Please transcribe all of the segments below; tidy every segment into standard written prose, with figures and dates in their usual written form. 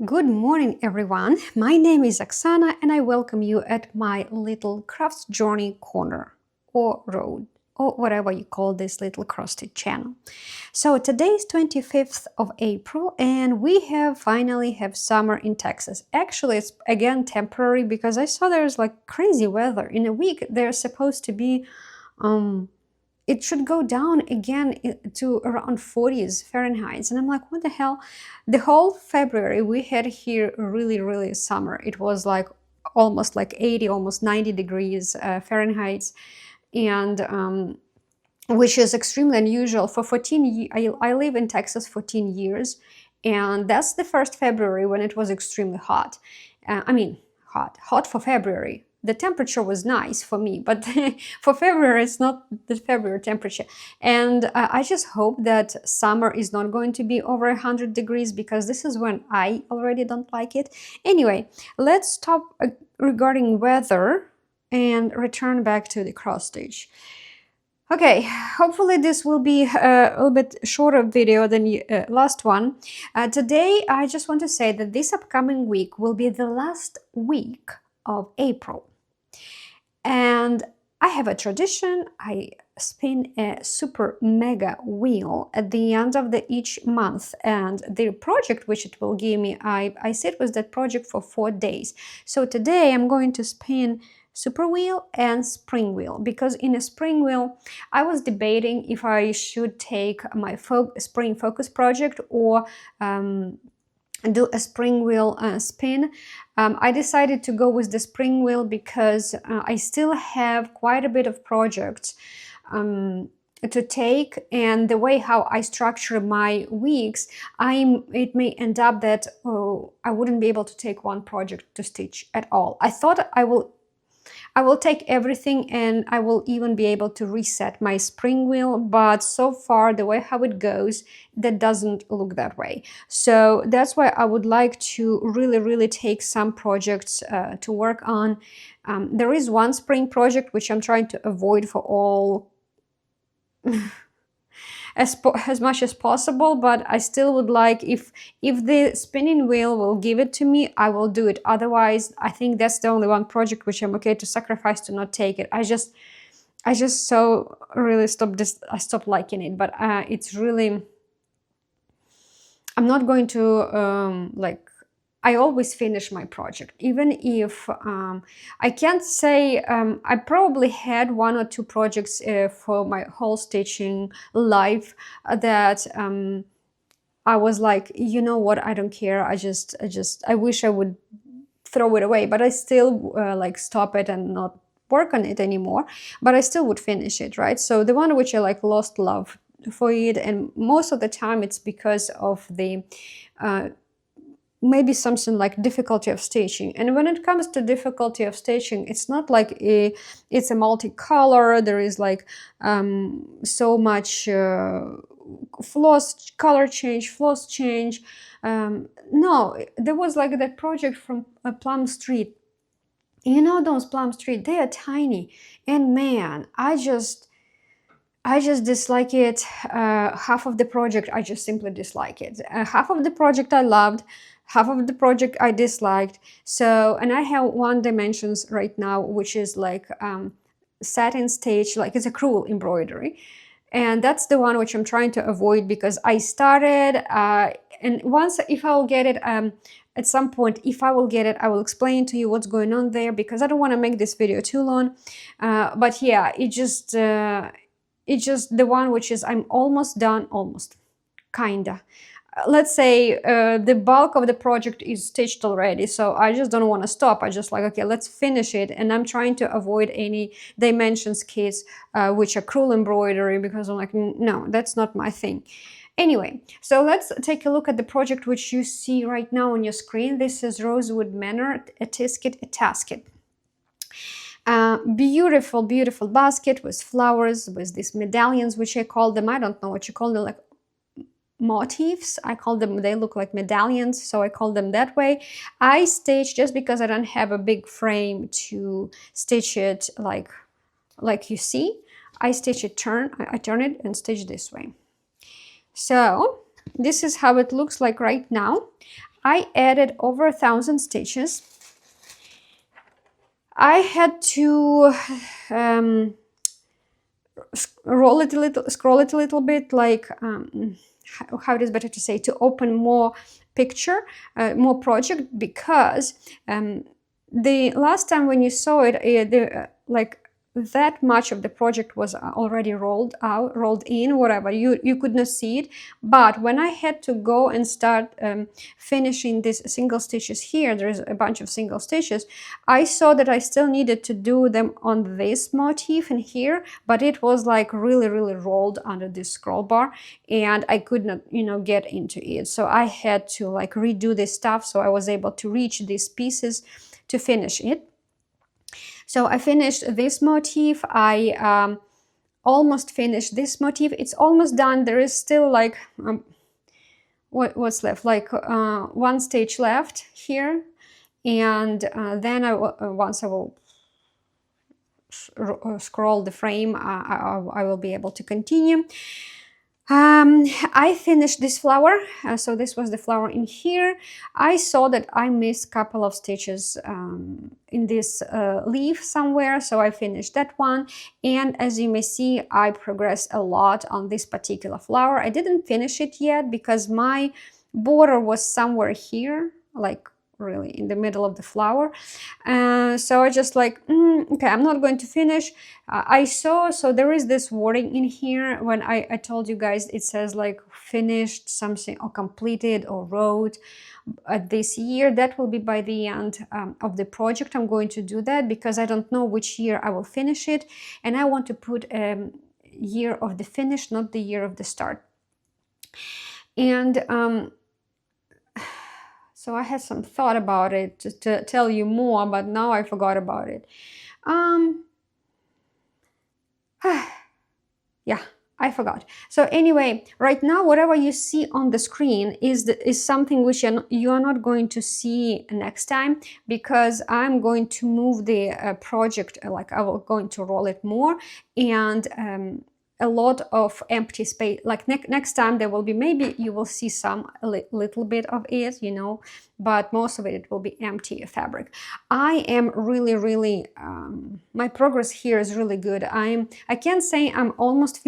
Good morning, everyone. My name is Oksana, and I welcome you at my little crafts journey corner or road or whatever you call this little cross-stitch channel. So today is 25th of April, and we finally have summer in Texas. Actually, it's again temporary because I saw there's like crazy weather. In a week, there's supposed to be it should go down again to around 40s Fahrenheit. And I'm like, what the hell? The whole February we had here really summer. It was like almost like 80, almost 90 degrees Fahrenheit. And which is extremely unusual. For 14 years, I live in Texas 14 years. And that's the first February when it was extremely hot. Hot for February. The temperature was nice for me, but for February, it's not the February temperature. And I just hope that summer is not going to be over 100 degrees because this is when I already don't like it. Anyway, let's stop regarding weather and return back to the cross stitch. Okay, hopefully this will be a little bit shorter video than the last one. Today, I just want to say that this upcoming week will be the last week of April. And I have a tradition. I spin a super mega wheel at the end of each month, and the project which it will give me, I sit with that project for 4 days. So today I'm going to spin super wheel and spring wheel, because in a spring wheel I was debating if I should take my spring focus project or do a spring wheel spin. I decided to go with the spring wheel because I still have quite a bit of projects to take, and the way how I structure my weeks, it may end up that I wouldn't be able to take one project to stitch at all. I thought I will take everything, and I will even be able to reset my spring wheel, but so far the way how it goes, that doesn't look that way. So that's why I would like to really take some projects to work on. There is one spring project which I'm trying to avoid for all as much as possible, but I still would like, if the spinning wheel will give it to me, I will do it. Otherwise, I think that's the only one project which I'm okay to sacrifice to not take it. I just so really stopped liking it, but it's really, I'm not going to I always finish my project, even if I can't say, I probably had 1 or 2 projects for my whole stitching life that I was like, you know what, I don't care. I wish I would throw it away, but I still stop it and not work on it anymore, but I still would finish it, right? So the one which I lost love for it, and most of the time it's because of the maybe something like difficulty of stitching. And when it comes to difficulty of stitching, it's not like it's a multicolor, there is so much floss color change, floss change. No, there was that project from Plum Street. You know those Plum Street, they are tiny, and man, I just dislike it. Half of the project I just simply dislike it. Half of the project I loved, half of the project I disliked. So, and I have 1 dimensions right now, which is satin stitch, it's a crewel embroidery. And that's the one which I'm trying to avoid because I started, and once, if I'll get it, at some point, if I will get it, I will explain to you what's going on there, because I don't want to make this video too long. But yeah, it's just the one which is, I'm almost done, kinda. Let's say the bulk of the project is stitched already, so I just don't want to stop. I just okay, let's finish it. And I'm trying to avoid any dimensions kits which are crewel embroidery, because I'm like, no, that's not my thing. Anyway, so let's take a look at the project which you see right now on your screen. This is Rosewood Manor, a Tisket, a Tasket. Beautiful basket with flowers, with these medallions, which I call them, I don't know what you call them, motifs. I call them, they look like medallions, so I call them that way. I stitch, just because I don't have a big frame to stitch it like you see, I stitch it, I turn it and stitch this way. So this is how it looks like right now. I added over 1,000 stitches. I had to scroll it a little bit, like how it is better to say, to open more picture, more project, because the last time when you saw it, like that much of the project was already rolled in, whatever, you could not see it. But when I had to go and start finishing these single stitches here, there's a bunch of single stitches, I saw that I still needed to do them on this motif in here, but it was like really rolled under this scroll bar, and I could not, you know, get into it. So I had to like redo this stuff, so I was able to reach these pieces to finish it. So I finished this motif. I almost finished this motif. It's almost done. There is still like what's left, like one stitch left here, and then once I will scroll the frame, I will be able to continue. I finished this flower, so this was the flower in here. I saw that I missed a couple of stitches in this leaf somewhere, so I finished that one. And as you may see, I progressed a lot on this particular flower. I didn't finish it yet because my border was somewhere here, like really in the middle of the flower. So I just like, okay, I'm not going to finish. I saw, so there is this wording in here when I told you guys, it says like finished something or completed or wrote this year. That will be by the end of the project. I'm going to do that because I don't know which year I will finish it, and I want to put year of the finish, not the year of the start. And so I had some thought about it to tell you more, but now I forgot about it. Yeah, I forgot. So anyway, right now, whatever you see on the screen is something which you are not going to see next time, because I'm going to move the project, like I will going to roll it more, and a lot of empty space. Like next time there will be, maybe you will see some little bit of it, you know, but most of it will be empty fabric. I am really my progress here is really good. I can't say I'm almost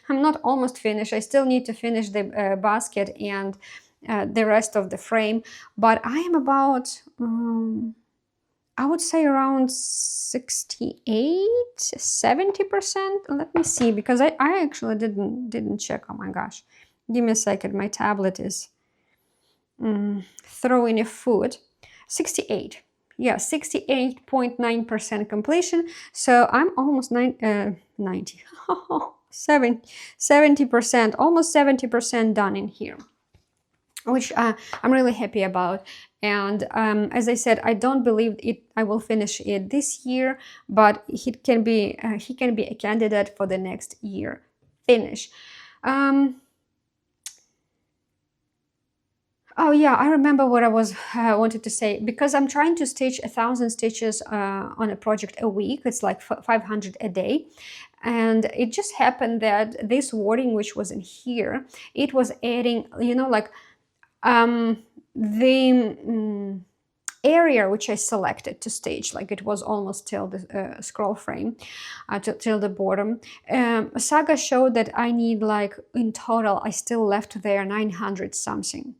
I'm not almost finished. I still need to finish the basket and the rest of the frame, but I am about I would say around 68, 70%. Let me see, because I actually didn't check. Oh my gosh. Give me a second. My tablet is throwing a foot. 68. Yeah, 68.9% completion. So I'm almost 90. 70%, almost 70% done in here, which I'm really happy about. And as I said, I don't believe I will finish it this year, but he can be a candidate for the next year finish. Oh yeah, I remember what I wanted to say, because I'm trying to stitch 1,000 stitches on a project a week. It's like 500 a day. And it just happened that this wording, which was in here, it was adding, you know, like the area which I selected to stitch, like it was almost till the scroll frame, till the bottom. Saga showed that I need, like, in total, I still left there 900 something.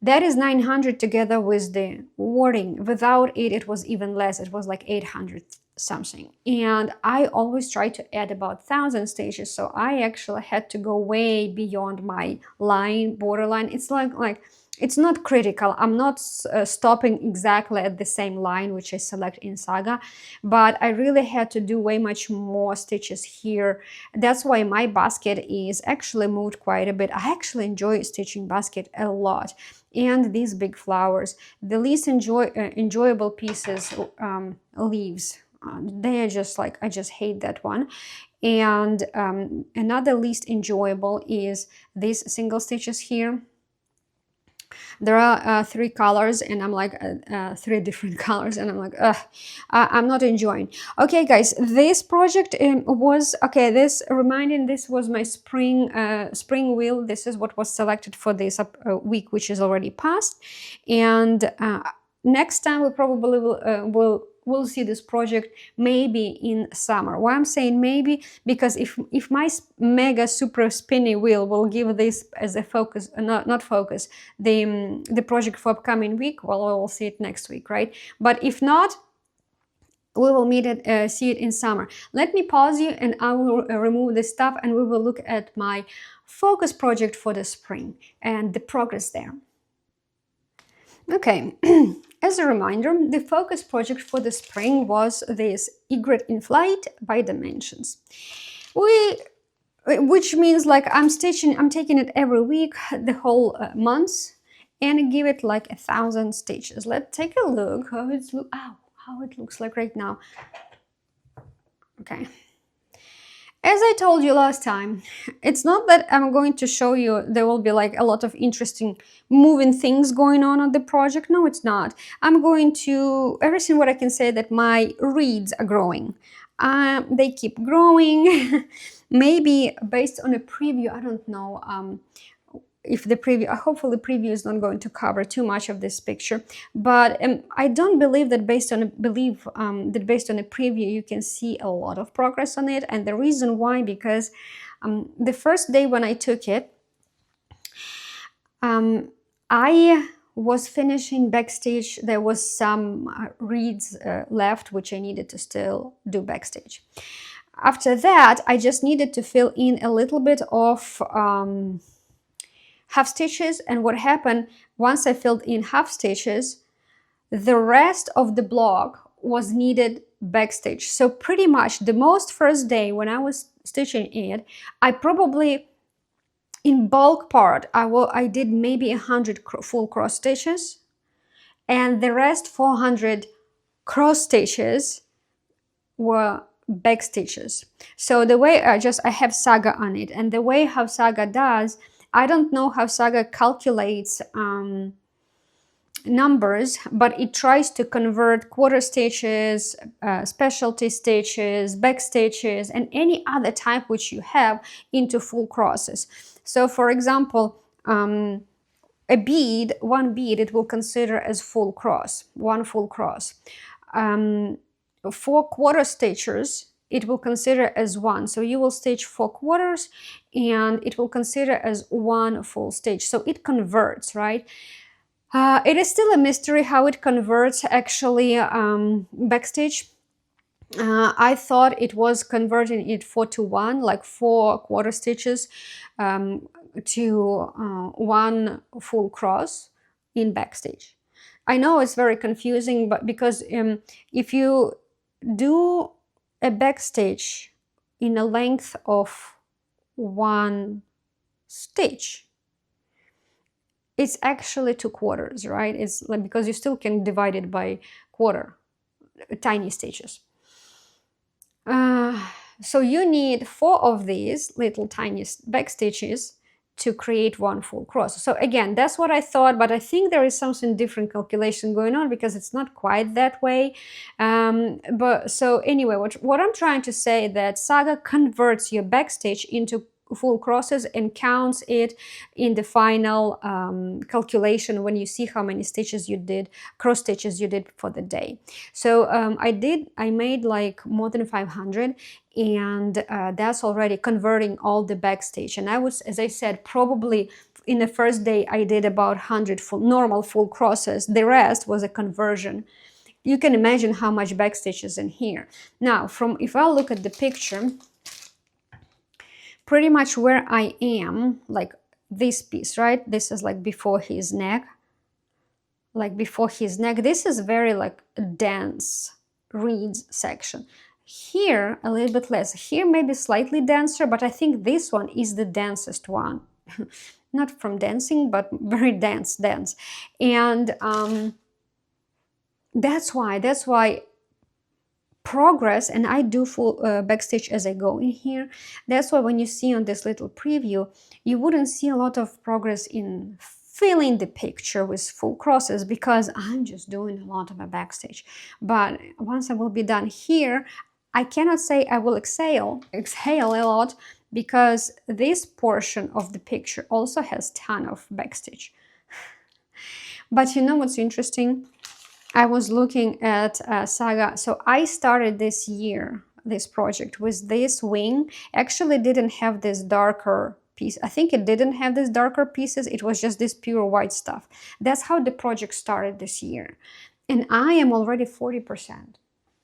That is 900 together with the wording. Without it, it was even less. It was like 800 something. And I always try to add about 1,000 stitches. So I actually had to go way beyond my line, borderline. It's like it's not critical. I'm not stopping exactly at the same line which I select in Saga, but I really had to do way much more stitches here. That's why my basket is actually moved quite a bit. I actually enjoy stitching basket a lot. And these big flowers, the least enjoyable pieces, leaves, they are just like, I just hate that one. And another least enjoyable is these single stitches here. There are three colors, and I'm like three different colors, and I'm like, ugh, I'm not enjoying. Okay, guys, this project was okay. This was my spring wheel. This is what was selected for this week, which is already passed, and next time we probably will see this project maybe in summer. Why I'm saying maybe, because if my mega super spinny wheel will give this as a focus, not focus, the project for upcoming week, well, we'll see it next week, right? But if not, we will see it in summer. Let me pause you, and I will remove this stuff, and we will look at my focus project for the spring and the progress there. Okay, as a reminder, the focus project for the spring was this egret in flight by dimensions. Which means like I'm taking it every week, the whole month, and give it like 1,000 stitches. Let's take a look how it looks like right now. Okay. As I told you last time, it's not that I'm going to show you there will be like a lot of interesting moving things going on the project. No, it's not. I'm going to, everything what I can say that my reeds are growing. They keep growing. Maybe based on a preview, I don't know if the preview, hopefully the preview is not going to cover too much of this picture, but I don't believe that based on a preview you can see a lot of progress on it. And the reason why, because the first day when I took it, I was finishing backstage. There was some reeds left which I needed to still do backstage. After that, I just needed to fill in a little bit of half stitches, and what happened once I filled in half stitches, the rest of the block was needed backstage. So pretty much the most first day when I was stitching it, I probably in bulk part I did maybe 100 full cross stitches, and the rest 400 cross stitches were back stitches. So the way I have Saga on it, and the way how Saga does, I don't know how Saga calculates numbers, but it tries to convert quarter stitches, specialty stitches, back stitches, and any other type which you have into full crosses. So for example, one bead, it will consider as full cross, one full cross. 4 quarter stitches, it will consider as one. So you will stitch 4 quarters and it will consider as one full stitch. So it converts, right? It is still a mystery how it converts actually backstage. I thought it was converting it 4 to 1, like 4 quarter stitches to 1 full cross in backstage. I know it's very confusing, but because if you do a backstage in a length of 1 stitch, it's actually 2 quarters, right? It's like, because you still can divide it by quarter, tiny stitches. So you need 4 of these little tiny back stitches to create 1 full cross. So again, that's what I thought, but I think there is something different calculation going on, because it's not quite that way. But so anyway, what I'm trying to say, that Saga converts your backstitch into full crosses and counts it in the final calculation when you see how many stitches you did, cross stitches you did for the day. So I made like more than 500, and that's already converting all the backstitch. And I was, as I said, probably in the first day I did about 100 normal full crosses. The rest was a conversion. You can imagine how much backstitch is in here. Now, if I look at the picture, pretty much where I am, like this piece, right? This is like before his neck. Like before his neck. This is very like dense reeds section. Here, a little bit less. Here maybe slightly denser, but I think this one is the densest one. Not from dancing, but very dense. And that's why progress, and I do full backstitch as I go in here. That's why when you see on this little preview, you wouldn't see a lot of progress in filling the picture with full crosses because I'm just doing a lot of a backstage. But once I will be done here, I cannot say I will exhale a lot because this portion of the picture also has ton of backstage. But you know what's interesting? I was looking at Saga. So I started this year, this project with this wing. Actually didn't have this darker piece. I think it didn't have these darker pieces. It was just this pure white stuff. That's how the project started this year. And I am already 40%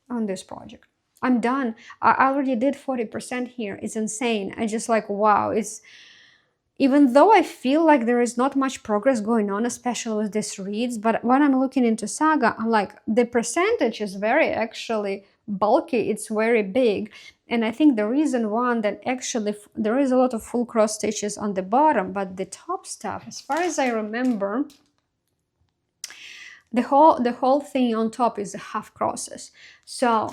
on this project. I'm done. I already did 40% here. It's insane. I just like, wow, it's, even though I feel like there is not much progress going on, especially with these reeds, but when I'm looking into Saga, I'm like, the percentage is very actually bulky, it's very big. And I think the reason one that actually there is a lot of full cross stitches on the bottom, but the top stuff, as far as I remember, the whole thing on top is half crosses. So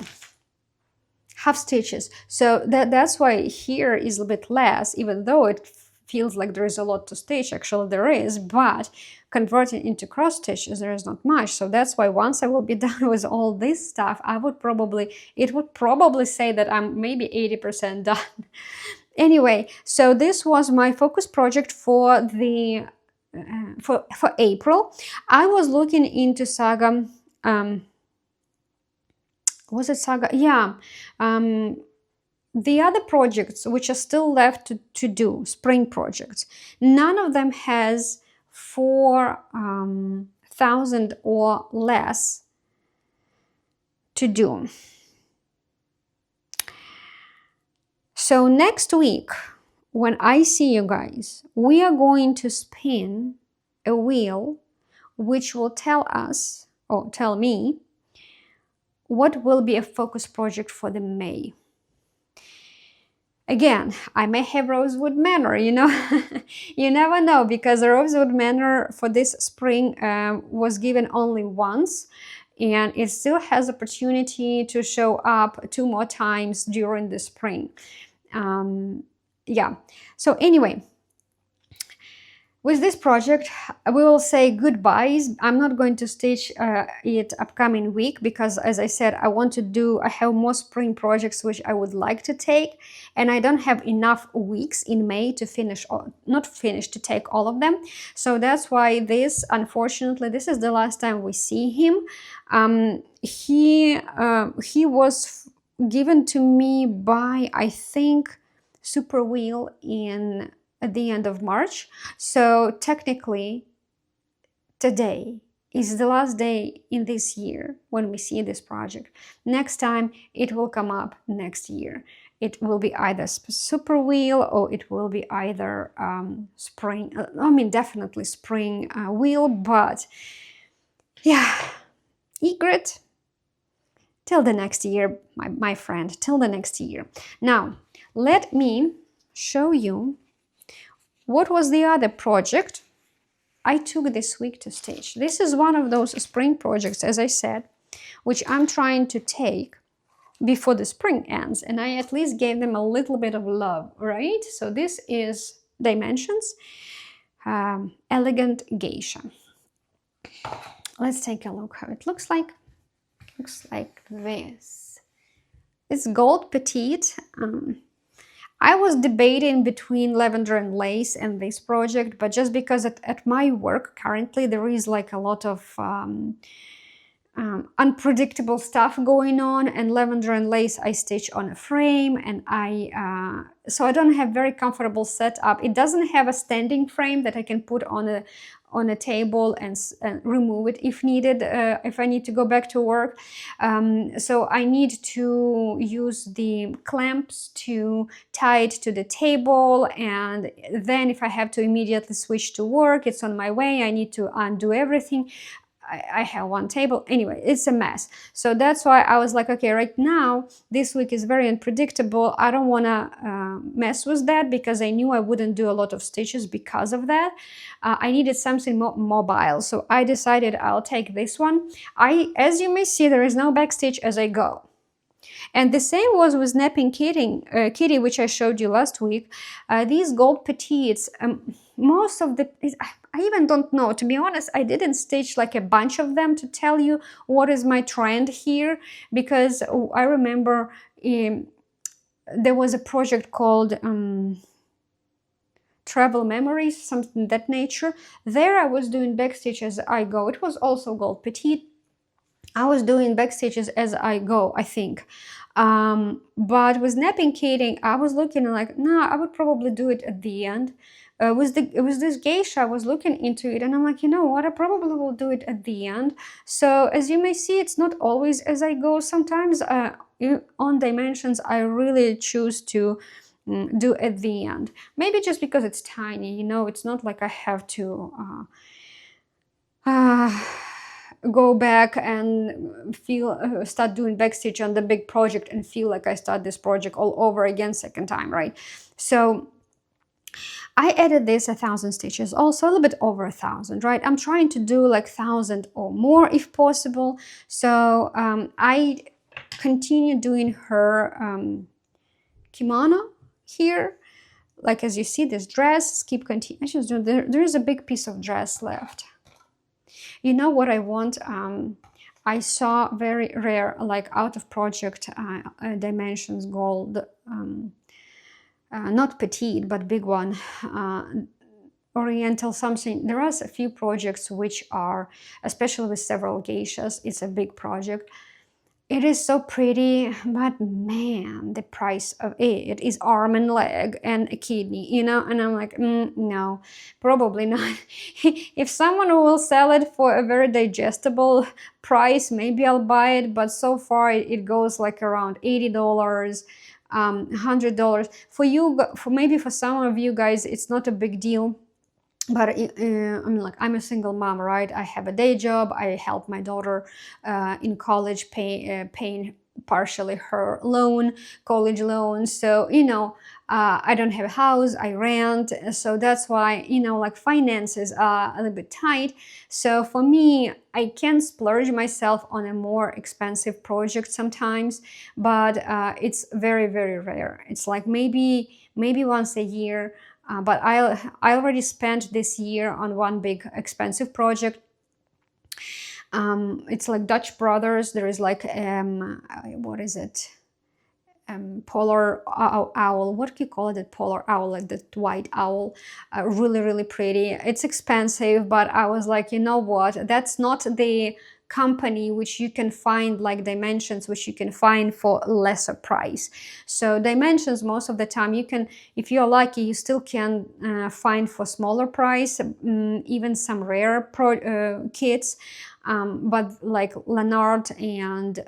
half stitches. So that's why here is a bit less, even though it feels like there is a lot to stitch. Actually there is, but converting into cross stitches there is not much. So that's why once I will be done with all this stuff, it would probably say that I'm maybe 80% done. Anyway, so this was my focus project for the for April. I was looking into Saga. Was it Saga? Yeah. The other projects which are still left to do, spring projects, none of them has 4,000 or less to do. So next week, when I see you guys, we are going to spin a wheel which will tell us, or tell me, what will be a focus project for the May. Again, I may have Rosewood Manor, you know, you never know, because the Rosewood Manor for this spring was given only once, and it still has opportunity to show up 2 more times during the spring. Yeah, so anyway, with this project, we will say goodbyes. I'm not going to stitch it upcoming week because, as I said, I have more spring projects which I would like to take, and I don't have enough weeks in May to to take all of them. So that's why unfortunately, this is the last time we see him. He was given to me by, I think, Super Wheel at the end of March. So technically today is the last day in this year when we see this project. Next time it will come up next year. It will be either Super Wheel or it will be either spring, definitely spring wheel, but yeah, egret till the next year, my friend, till the next year. Now let me show you what was the other project I took this week to stitch. This is one of those spring projects, as I said, which I'm trying to take before the spring ends, and I at least gave them a little bit of love, right? So this is Dimensions Elegant Geisha. Let's take a look how it looks like. Looks like this. It's gold petite. I was debating between Lavender and Lace and this project, but just because at my work currently there is like a lot of unpredictable stuff going on, and Lavender and Lace I stitch on a frame, and so I don't have very comfortable setup. It doesn't have a standing frame that I can put on a table and remove it if needed, if I need to go back to work. So I need to use the clamps to tie it to the table, and then if I have to immediately switch to work, it's on my way, I need to undo everything. I have one table. Anyway, it's a mess. So that's why I was like, okay, right now, this week is very unpredictable. I don't want to mess with that because I knew I wouldn't do a lot of stitches because of that. I needed something more mobile. So I decided I'll take this one. As you may see, there is no backstitch as I go. And the same was with Napping Kitty, which I showed you last week. These gold petites, most of the, I even don't know, to be honest. I didn't stitch like a bunch of them to tell you what is my trend here, because I remember there was a project called Travel Memories, something that nature. There I was doing backstitch as I go. It was also gold petite. I was doing backstitches as I go, I think. But with napping kitting, I was looking like, no, I would probably do it at the end. With this geisha, I was looking into it, and I'm like, you know what, I probably will do it at the end. So as you may see, it's not always as I go. Sometimes on dimensions, I really choose to do at the end. Maybe just because it's tiny, you know, it's not like I have to go back and feel start doing backstitch on the big project and feel like I start this project all over again second time, right? So I added this 1,000 stitches, also a little bit over 1,000, right? I'm trying to do like 1,000 or more if possible. So I continue doing her kimono here. Like as you see, this dress, keep continuing. There is a big piece of dress left. You know what I want? I saw very rare, like out of project dimensions gold, not petite, but big one, oriental something. There are a few projects which are, especially with several geishas, it's a big project. It is so pretty, but man, the price of it is arm and leg and a kidney, you know? And I'm like, no, probably not. If someone will sell it for a very digestible price, maybe I'll buy it. But so far it goes like around $80, $100. For you, maybe for some of you guys, it's not a big deal. But I'm a single mom, right? I have a day job. I help my daughter in college, paying partially her college loan. So, you know, I don't have a house, I rent. So that's why, you know, like finances are a little bit tight. So for me, I can splurge myself on a more expensive project sometimes, but it's very, very rare. It's like maybe once a year. But I already spent this year on one big expensive project. It's like Dutch Brothers. There is like what is it? Polar owl. What do you call it? Polar owl, like the white owl. Really, really pretty. It's expensive, but I was like, you know what? That's not the company which you can find, like Dimensions, which you can find for lesser price. So Dimensions, most of the time you can, if you're lucky, you still can find for smaller price, even some rare kits. But like Leonard and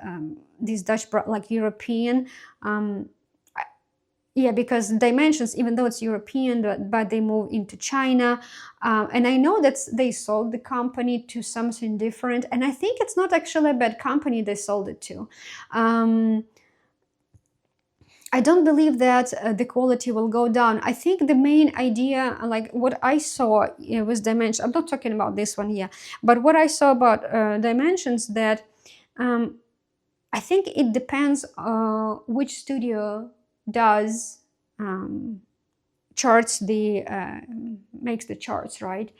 these Dutch, like European, yeah, because Dimensions, even though it's European, but they move into China. And I know that they sold the company to something different. And I think it's not actually a bad company they sold it to. I don't believe that the quality will go down. I think the main idea, like what I saw with Dimensions, I'm not talking about this one here, but what I saw about Dimensions, that I think it depends which studio does charts makes the charts, right?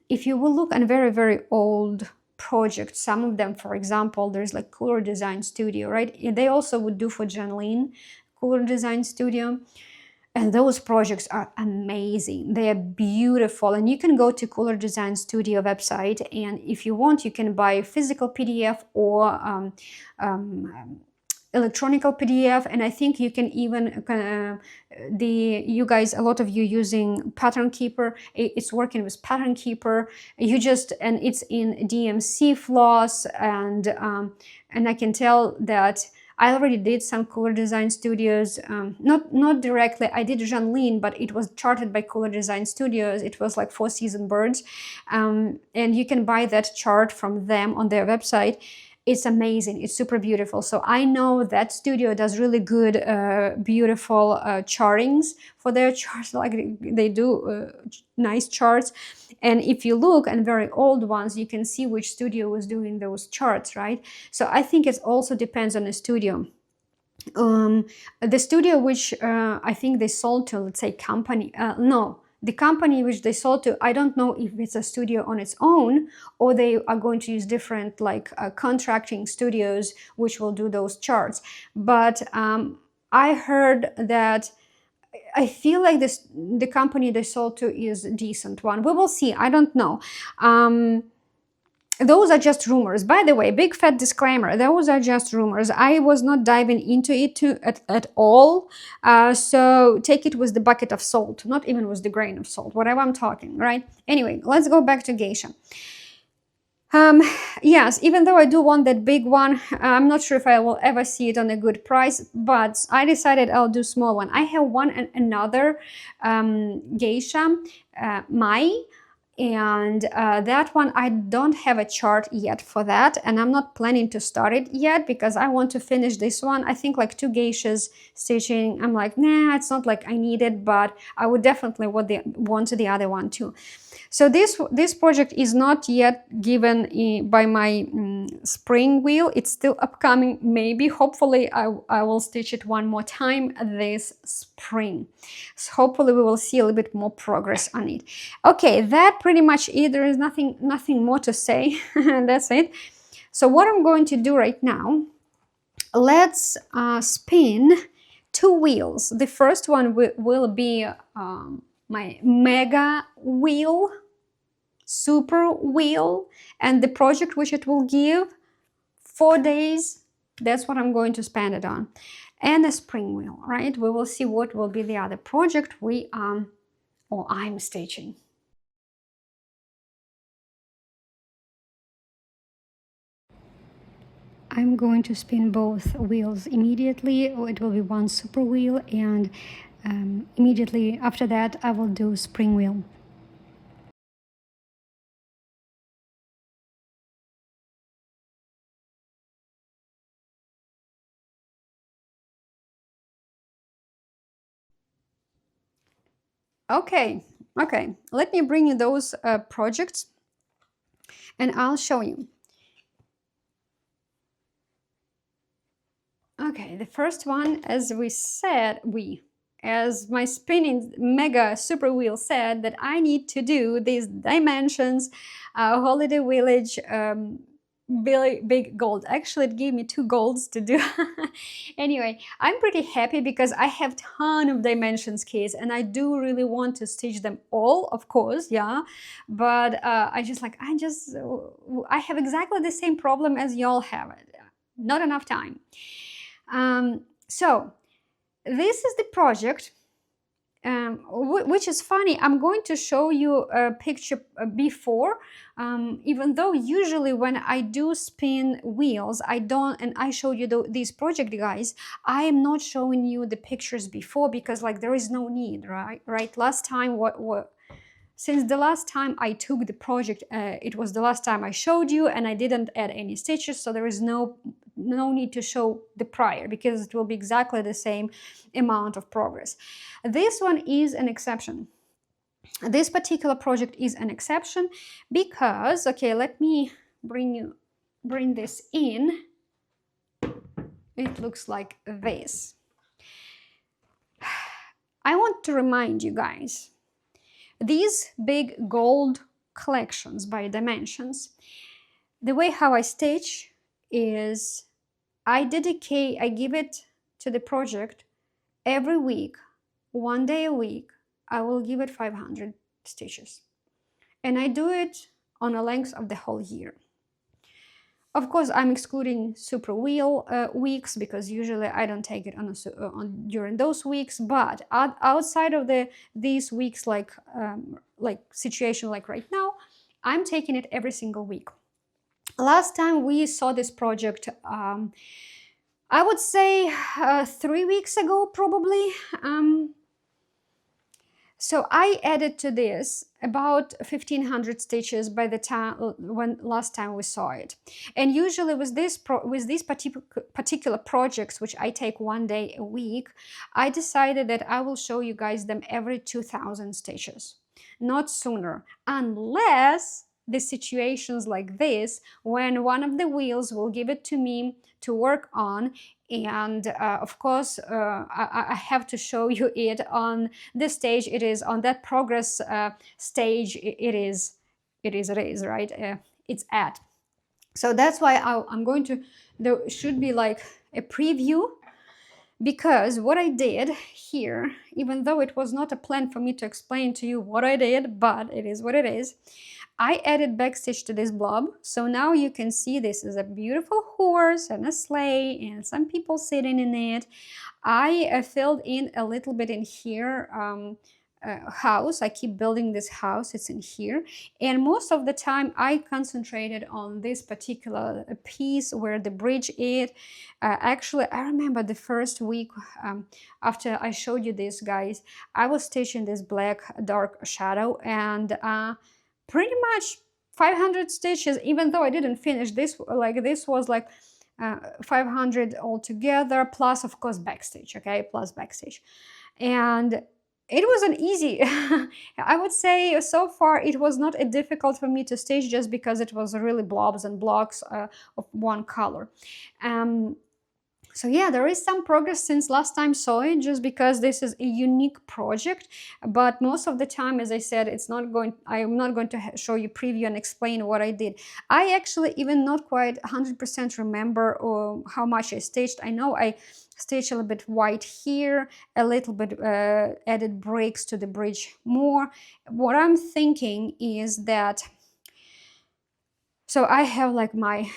If you will look at very, very old projects, some of them, for example, there's like Cooler Design Studio, right? They also would do for Janlene, Cooler Design Studio. And those projects are amazing. They are beautiful. And you can go to Cooler Design Studio website, and if you want, you can buy physical PDF or electronical PDF. And I think you can even you guys, a lot of you using Pattern Keeper. It's working with Pattern Keeper. And it's in DMC floss, and I can tell that I already did some Cooler Design Studios, not directly. I did Janlene, but it was charted by Cooler Design Studios. It was like 4 Season Birds, and you can buy that chart from them on their website. It's amazing. It's super beautiful. So I know that studio does really good, beautiful chartings for their charts. Like they do nice charts. And if you look at very old ones, you can see which studio was doing those charts, right? So I think it also depends on the studio. The studio which I think they sold to, let's say, company, no, the company which they sold to, I don't know if it's a studio on its own or they are going to use different like contracting studios which will do those charts. But I heard that I feel like the company they sold to is a decent one. We will see. I don't know. Those are just rumors. By the way, big fat disclaimer, those are just rumors. I was not diving into it at all. So take it with the bucket of salt, not even with the grain of salt, whatever I'm talking, right? Anyway, let's go back to geisha. Yes, even though I do want that big one, I'm not sure if I will ever see it on a good price, but I decided I'll do small one. I have one and another geisha, Mai, and that one I don't have a chart yet for that, and I'm not planning to start it yet because I want to finish this one. I think like 2 geishas stitching, I'm like, nah, it's not like I need it, but I would definitely want the other one too. So this project is not yet given by my spring wheel. It's still upcoming. Maybe, hopefully, I will stitch it one more time this spring. So hopefully we will see a little bit more progress on it. Okay, that pretty much it. There is nothing more to say. That's it. So what I'm going to do right now, let's spin 2 wheels. The first one will be my mega wheel, super wheel, and the project which it will give 4 days, that's what I'm going to spend it on, and a spring wheel, right? We will see what will be the other project I'm stitching. I'm going to spin both wheels immediately. It will be one super wheel, and immediately after that I will do spring wheel. Okay, let me bring you those projects and I'll show you. Okay, the first one, as we said, as my spinning mega super wheel said, that I need to do these dimensions, holiday village, big gold. Actually, it gave me 2 golds to do. Anyway, I'm pretty happy because I have ton of dimensions kits and I do really want to stitch them all, of course, yeah. But I have exactly the same problem as y'all have. Not enough time. So this is the project, which is funny. I'm going to show you a picture before, even though usually when I do spin wheels, I don't, and I show you these project guys, I am not showing you the pictures before because like there is no need, right? Last time, since the last time I took the project, it was the last time I showed you and I didn't add any stitches, so there is no need to show the prior because it will be exactly the same amount of progress. This one is an exception. This particular project is an exception because, okay, let me bring this in. It looks like this. I want to remind you guys, these big gold collections by dimensions, the way how I stitch is I give it to the project every week, 1 day a week. I will give it 500 stitches. And I do it on a length of the whole year. Of course, I'm excluding super wheel weeks because usually I don't take it during those weeks. But outside of these weeks, like situation like right now, I'm taking it every single week. Last time we saw this project, I would say 3 weeks ago, probably. So I added to this about 1,500 stitches by the time when last time we saw it. And usually with these particular projects, which I take 1 day a week, I decided that I will show you guys them every 2,000 stitches, not sooner, unless the situations like this, when one of the wheels will give it to me to work on And of course, I have to show you it on this stage. It is on that progress stage. It is, right? It's at. So that's why I'm going to, there should be like a preview, because what I did here, even though it was not a plan for me to explain to you what I did, but it is what it is, I added backstage to this blob. So now you can see this is a beautiful horse and a sleigh and some people sitting in it. I filled in a little bit in here, house. I keep building this house, it's in here, and most of the time I concentrated on this particular piece where the bridge is. Actually, I remember the first week after I showed you this, guys, I was stitching this black dark shadow, and pretty much 500 stitches, even though I didn't finish this. Like this was like 500 altogether, plus of course backstage, okay, plus backstage. And it wasn't easy. I would say so far it was not difficult for me to stitch, just because it was really blobs and blocks of one color. So yeah, there is some progress since last time saw it, just because this is a unique project. But most of the time, as I said, I am not going to show you preview and explain what I did. I actually even not quite 100% remember how much I stitched. I know I stitched a little bit white here, a little bit added breaks to the bridge more. What I'm thinking is that, so I have like my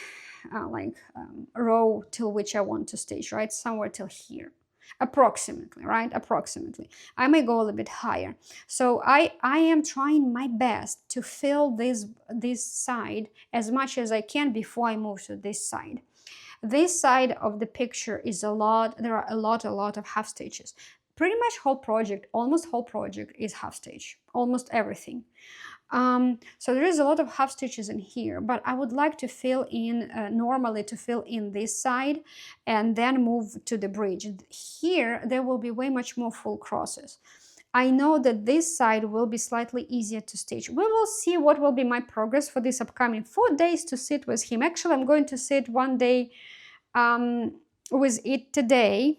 row till which I want to stitch, right? Somewhere till here, approximately, right? Approximately. I may go a little bit higher. So I am trying my best to fill this side as much as I can before I move to this side. This side of the picture is a lot. There are a lot of half stitches. Pretty much whole project, almost whole project is half stitch, almost everything. So there is a lot of half stitches in here, but I would like to fill in, normally to fill in this side and then move to the bridge. Here, there will be way much more full crosses. I know that this side will be slightly easier to stitch. We will see what will be my progress for this upcoming 4 days to sit with him. Actually, I'm going to sit 1 day with it today,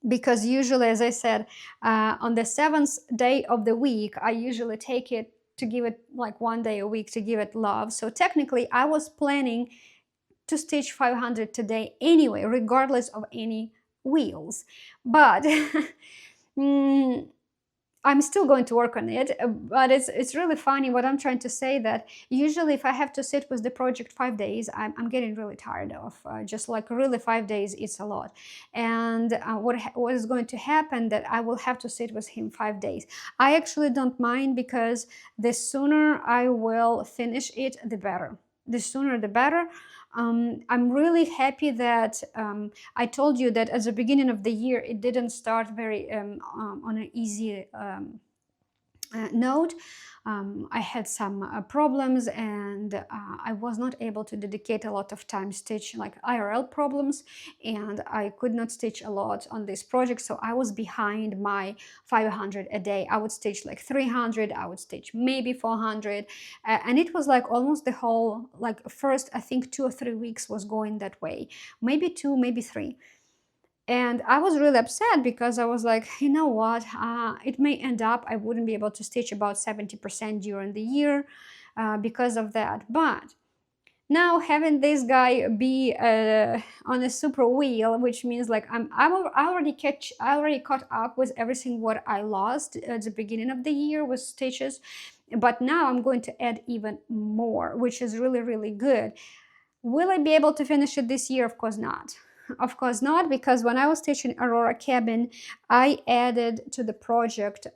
because usually, as I said, on the 7th day of the week, I usually take it to give it like 1 day a week to give it love. So technically, I was planning to stitch 500 today anyway, regardless of any wheels. But I'm still going to work on it, but it's really funny. What I'm trying to say, that usually if I have to sit with the project 5 days, I'm getting really tired of just like really 5 days. It's a lot. And what is going to happen, that I will have to sit with him 5 days. I actually don't mind, because the sooner I will finish it, the better. The sooner the better. I'm really happy that I told you that at the beginning of the year it didn't start very on an easy note. I had some problems, and I was not able to dedicate a lot of time stitch, like IRL problems, and I could not stitch a lot on this project. So I was behind my 500 a day. I would stitch like 300, I would stitch maybe 400, and it was like almost the whole, like first I think 2 or 3 weeks was going that way, maybe 2, maybe 3. And I was really upset, because I was like, you know what, it may end up I wouldn't be able to stitch about 70% during the year because of that. But now having this guy be on a super wheel, which means like I already caught up with everything what I lost at the beginning of the year with stitches, but now I'm going to add even more, which is really, really good. Will I be able to finish it this year? Of course not. Of course not, because when I was stitching Aurora Cabin, I added to the project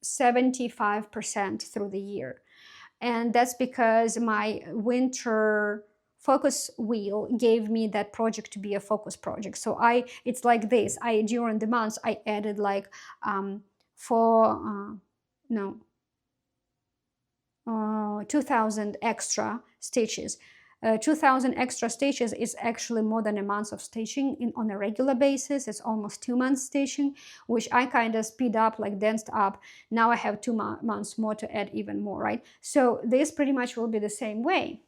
75% through the year. And that's because my winter focus wheel gave me that project to be a focus project. So it's like this. During the months, I added like 2,000 extra stitches. 2,000 extra stitches is actually more than a month of stitching on a regular basis. It's almost 2 months stitching, which I kind of speed up, like danced up. Now I have 2 months more to add even more, right? So this pretty much will be the same way.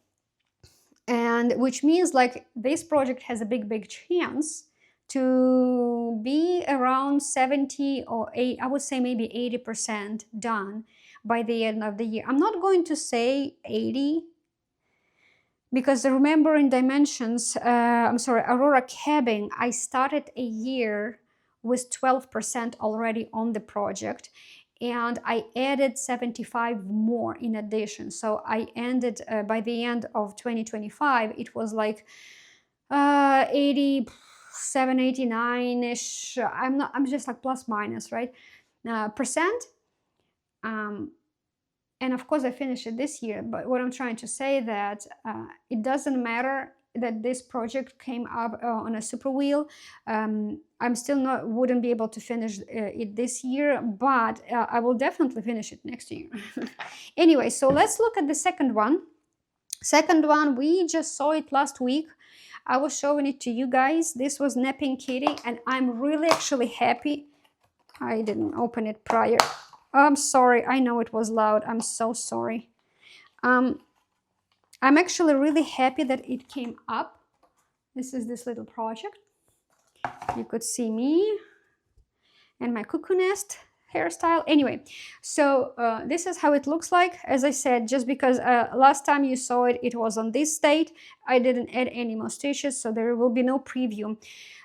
and which means like this project has a big chance to be around 70 or 8, I would say maybe 80% done by the end of the year. I'm not going to say 80, because remember in Dimensions, I'm sorry, Aurora Cabin, I started a year with 12% already on the project, and I added 75 more in addition. So I ended by the end of 2025, it was like 87, 89-ish. I'm just like plus minus, right? Percent. And of course I finished it this year, but what I'm trying to say that it doesn't matter that this project came up on a super wheel. I'm still wouldn't be able to finish it this year, but I will definitely finish it next year. Anyway, so let's look at the second one. Second one, we just saw it last week. I was showing it to you guys. This was Napping Kitty, and I'm really actually happy. I didn't open it prior. I'm sorry, I know it was loud. I'm so sorry. I'm actually really happy that it came up. This is this little project. You could see me and my cuckoo nest hairstyle. Anyway, so this is how it looks like. As I said, just because last time you saw it, it was on this state. I didn't add any more stitches, so there will be no preview.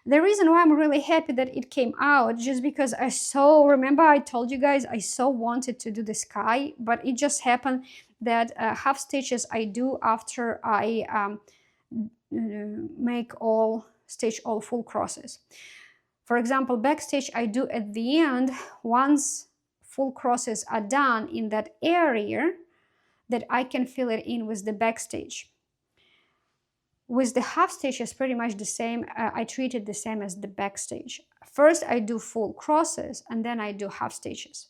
The reason why I'm really happy that it came out, just because remember I told you guys I so wanted to do the sky, but it just happened that half stitches I do after I stitch all full crosses. For example, backstitch I do at the end once full crosses are done in that area, that I can fill it in with the backstitch. With the half stitch is pretty much the same. I treat it the same as the backstitch. First I do full crosses and then I do half stitches.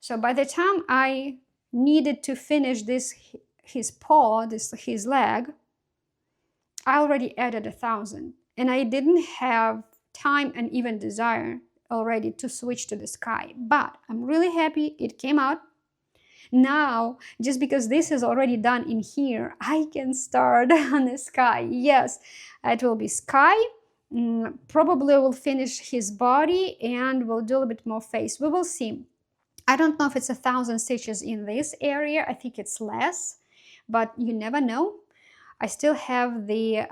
So by the time I needed to finish his paw, his leg, I already added 1,000, and I didn't have time and even desire already to switch to the sky. But I'm really happy it came out. Now, just because this is already done in here, I can start on the sky. Yes, it will be sky. Probably will finish his body and we'll do a bit more face. We will see. I don't know if it's 1,000 stitches in this area. I think it's less, but you never know. I still have the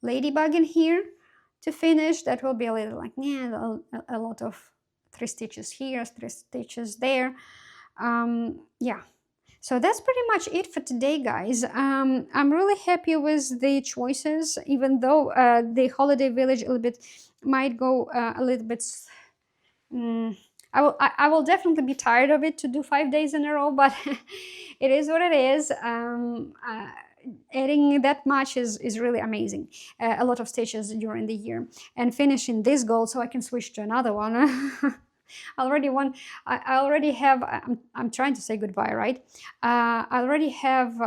ladybug in here to finish. That will be a little like, yeah, a lot of 3 stitches here, 3 stitches there. Yeah, so that's pretty much it for today, guys. I'm really happy with the choices, even though the holiday village a little bit might go a little bit. I will definitely be tired of it to do 5 days in a row, but it is what it is. Adding that much is really amazing. A lot of stitches during the year, and finishing this goal so I can switch to another one. I already have. I'm trying to say goodbye, right? I already have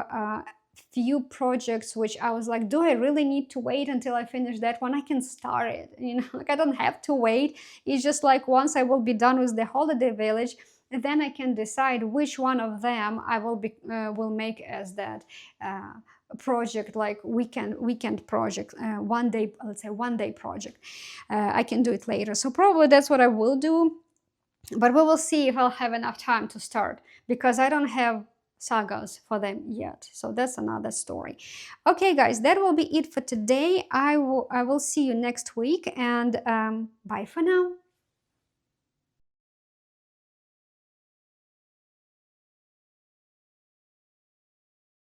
few projects which I was like, do I really need to wait until I finish that one? I can start it, you know, like I don't have to wait. It's just like once I will be done with the holiday village, then I can decide which one of them I will make as that project, like weekend project, one day, let's say 1 day project. I can do it later, so probably that's what I will do, but we will see if I'll have enough time to start, because I don't have sagas for them yet, so that's another story. Okay guys, that will be it for today. I will see you next week, and bye for now.